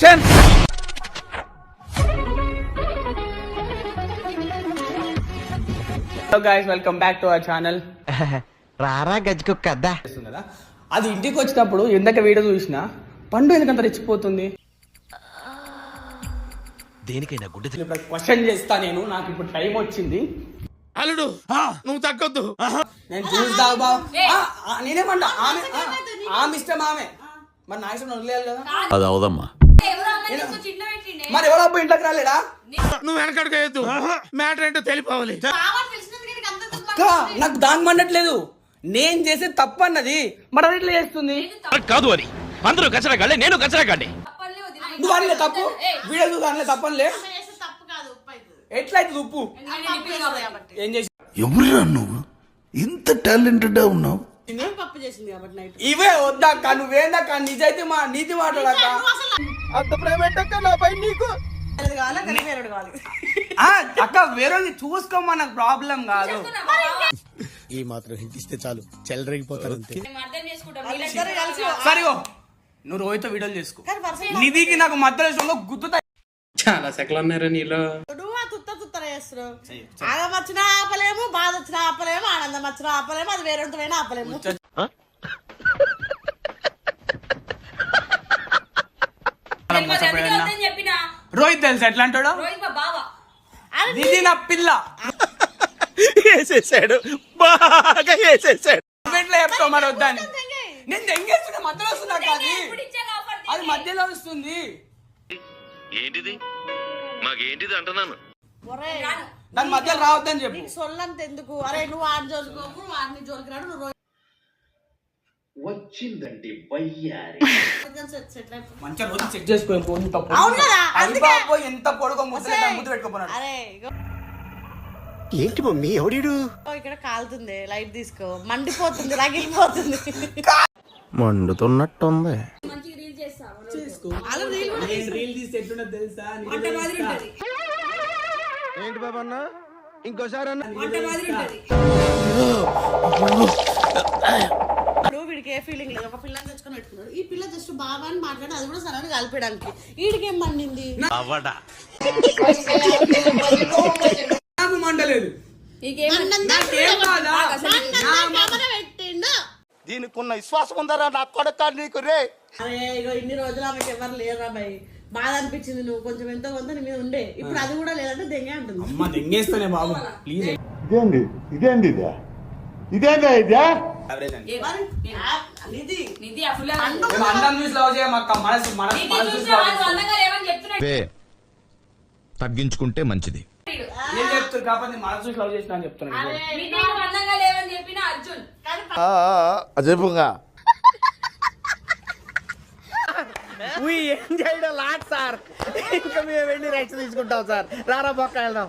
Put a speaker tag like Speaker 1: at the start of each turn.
Speaker 1: Action. Hello guys, welcome back to our channel.
Speaker 2: రారా గజ్జుకుక్క అద్దా.
Speaker 1: అది ఇంటికి వచ్చినప్పుడు ఎందాక వీడియో చూసినా పండు ఎందుకంత రెచ్చిపోతుంది.
Speaker 2: దేనికైనా గుడ్డ
Speaker 1: క్వశ్చన్ చేస్తా నేను. నాకు ఇప్పుడు టైం వచ్చింది.
Speaker 3: అల్లుడు నువ్వు తగ్గొద్దు.
Speaker 1: నేను చూస్తా బాబు. నేనేమంటా ఆమె ఇష్టం ఆమె. మరి నా ఇష్టం వదిలేదు కదా.
Speaker 4: అది అవదమ్మా.
Speaker 1: మరి ఎవరో అబ్బాయి ఇంట్లోకి రాలేడా?
Speaker 3: నువ్వు వెనకడుగు వేయద్దు. మ్యాటర్ ఏంటో తెలిపోవాలి.
Speaker 1: నాకు దాని మండట్లేదు. నేను చేసే తప్పు అన్నది మరి అది ఇట్లా చేస్తుంది.
Speaker 4: కాదు అని అందరూ కచరా గాడే, నేను కచరా గాడే.
Speaker 1: నువ్వు అనలే తప్పు. వీడియో చూసి అనలే తప్పనిలే. ఎట్లయితే ఉప్పు ఏం చేసి
Speaker 5: ఎవరురా నువ్వు ఇంత టాలెంటెడ్ ఉన్నావు?
Speaker 1: ఇవే వద్దాక నువ్వేందాక నిజైతే నీతి మాట్లాడాక అంత ప్రైవేట్ అక్క నాపై నీకు అక్క వేరే చూసుకోమా. నాకు ప్రాబ్లం కాదు.
Speaker 6: ఈ మాత్రం హింట్ ఇస్తే చాలు చెలరేగిపోతారు అంతే.
Speaker 1: సరిగో నువ్వు రోహిత్ వీడియోలు చేసుకో. నిధికి నాకు మధ్యలో గుర్తుతా.
Speaker 3: చాలా సెకలు అన్నారా నీలో.
Speaker 7: ఆగం వచ్చినా ఆపలేము, బాధ వచ్చినా ఆపలేము, ఆనందం వచ్చినా ఆపలేము, అది వేరే ఆపలేము.
Speaker 1: రోహిత్ తెలుసు ఎట్లా అంటాడు. నిధి నా పిల్ల
Speaker 4: వేసేసాడు, బాగా వేసేసాడు.
Speaker 1: ఎట్లా చెప్తావు మరి వద్దని. నేను ఎంగేస్తున్నా మధ్యలో వస్తున్నా కాదు, అది మధ్యలో వస్తుంది.
Speaker 4: ఏంటిది మాకేంటిది అంటున్నాను.
Speaker 1: దాని మధ్యలో రావద్దని చెప్పు.
Speaker 7: సొల్లంత ఎందుకు? అరే నువ్వు ఆడి జోలుకోకు, వాడిని జోలికిరాడు. నువ్వు
Speaker 6: వచ్చిందండి బయ్యారి.
Speaker 1: మంచిగా రోజు చెక్ చేసుకో. ఎంత పొడుగు ముద్దు పెట్టుకోపోయినాడు.
Speaker 7: అరే
Speaker 2: ఏంటి మమ్మీ ఎవడీడు?
Speaker 7: ఇక్కడ కాలుతుంది, లైట్ తీసుకో. మండిపోతుంది, రగిలిపోతుంది.
Speaker 2: మండుతున్నట్టుంది.
Speaker 1: రీల్ తీసి ఎట్లున్నది తెలుసా?
Speaker 2: ఏంటి బాబన్న ఇంకోసారి అన్న.
Speaker 7: వీడికి ఏ ఫీలింగ్ లేదు. ఒక పిల్లని తెచ్చుకొని పెట్టుకున్నాడు. ఈ పిల్ల జస్ట్ బాబా అని మాట్లాడి అది కూడా సరైన కలిపేయడానికి. వీడికి ఏం మండింది?
Speaker 1: నాకు మండలేదు.
Speaker 2: దీనికి ఉన్న విశ్వాసం ఉందరా నా కొడక నీకు రే.
Speaker 7: అరే ఇగో ఇన్ని రోజులు ఆమెకి ఎవరు లేరా భయ్. బాధ అనిపించింది. నువ్వు కొంచెం ఎంతో కొంత నీ మీద ఉండే. ఇప్పుడు అది కూడా లేదంటే దెంగే అంటుంది.
Speaker 1: అమ్మ దెంగేస్తానే బాబు ప్లీజ్.
Speaker 4: తగ్గించుకుంటే మంచిది.
Speaker 1: నేను చెప్తాను కాబట్టి మనసు లవ్ చేసిన అని చెప్తున్నాను.
Speaker 5: అజయపుగా
Speaker 2: ఏం చేయడం లాట్ సార్. ఇంకా మేము వెళ్ళి రెక్స్ తీసుకుంటాం సార్. రారా బొక్క వెళ్దాం.